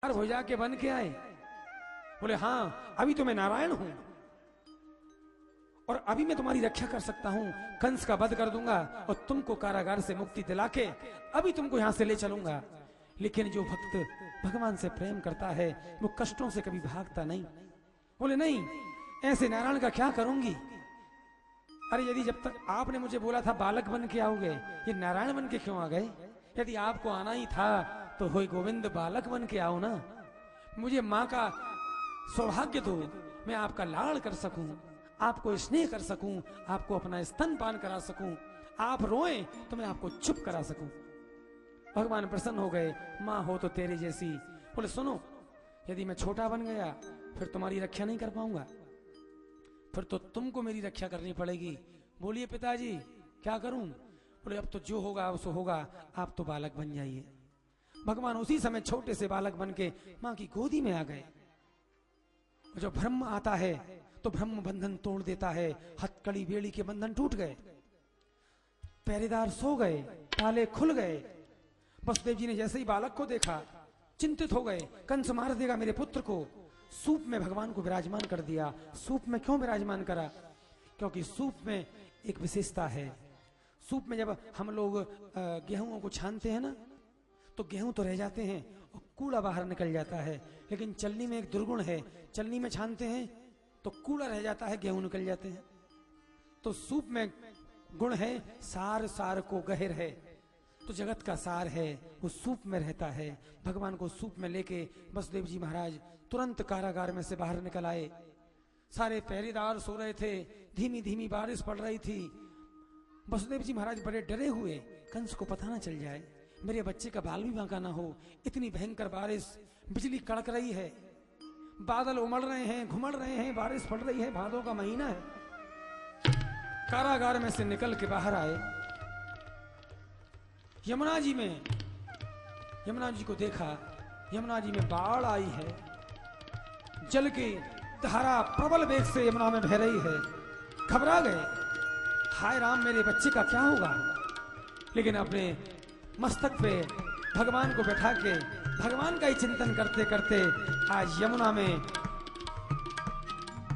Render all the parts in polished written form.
हो जाके बन के आए? बोले हाँ, अभी तो मैं नारायण हूं और अभी मैं तुम्हारी रक्षा कर सकता हूं, कंस का वध कर दूंगा और तुमको कारागार से मुक्ति दिला के अभी तुमको यहां से ले चलूंगा। लेकिन जो भक्त भगवान से प्रेम करता है वो कष्टों से कभी भागता नहीं। बोले नहीं, ऐसे नारायण का क्या करूंगी? अरे यदि जब तक आपने मुझे बोला था बालक बन के आओगे, ये नारायण बन के क्यों आ गए? यदि आपको आना ही था तो होय गोविंद बालक बन के आओ ना। मुझे माँ का सौभाग्य दो, मैं आपका लाड़ कर सकूं, आपको स्नेह कर सकूं, आपको अपना स्तनपान करा सकूं, आप रोएं तो मैं आपको चुप करा सकूं। भगवान प्रसन्न हो गए, माँ हो तो तेरे जैसी। बोले सुनो, यदि मैं छोटा बन गया फिर तुम्हारी रक्षा नहीं कर पाऊंगा, फिर तो तुमको मेरी रक्षा करनी पड़ेगी। बोलिए पिताजी क्या करूं? बोले अब तो जो होगा सो होगा, आप तो बालक बन जाइए। भगवान उसी समय छोटे से बालक बन के मां की गोदी में आ गए। जो ब्रह्म आता है तो ब्रह्म बंधन तोड़ देता है, हथकड़ी बेड़ी के बंधन टूट गए, पहरेदार सो गए, ताले खुल गए। वसुदेव जी ने जैसे ही बालक को देखा चिंतित हो गए, कंस मार देगा मेरे पुत्र को। सूप में भगवान को विराजमान कर दिया। सूप में क्यों विराजमान करा? क्योंकि सूप में एक विशेषता है। सूप में जब हम लोग गेहूं को छानते हैं ना, तो गेहूं तो रह जाते हैं और कूड़ा बाहर निकल जाता है। लेकिन चलनी में एक दुर्गुण है, चलनी में छानते हैं तो कूड़ा रह जाता है, गेहूं निकल जाते हैं। तो सूप में गुण है, सार सार को गहर है, तो जगत का सार है वो सूप में रहता है। भगवान को सूप में लेके वसुदेव जी महाराज तुरंत कारागार में से बाहर निकल आए। सारे पहरेदार सो रहे थे, धीमी धीमी बारिश पड़ रही थी। वसुदेव जी महाराज बड़े डरे हुए, कंस को पता ना चल जाए मेरे बच्चे का बाल भी बांका ना हो। इतनी भयंकर बारिश, बिजली कड़क रही है, बादल उमड़ रहे हैं, घुमड़ रहे हैं, बारिश पड़ रही है, भादों का महीना है। कारागार में से निकल के बाहर आए, यमुना जी में, यमुना जी को देखा, यमुना जी में बाढ़ आई है, जल की धारा प्रबल वेग से यमुना में बह रही है। घबरा गए, हाय राम मेरे बच्चे का क्या होगा? लेकिन अपने मस्तक पे भगवान को बैठा के भगवान का ही चिंतन करते करते आज यमुना में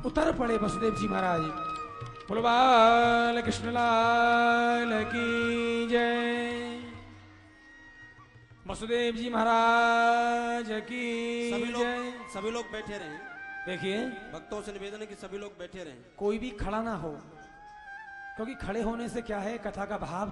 उतर पड़े वसुदेव जी महाराज। बोलो बाल कृष्ण लाल की जय, वसुदेव जी महाराज की जय। सभी लोग बैठे रहें। देखिए भक्तों से निवेदन है कि सभी लोग बैठे रहें, कोई भी खड़ा ना हो, क्योंकि खड़े होने से क्या है, कथा का भाव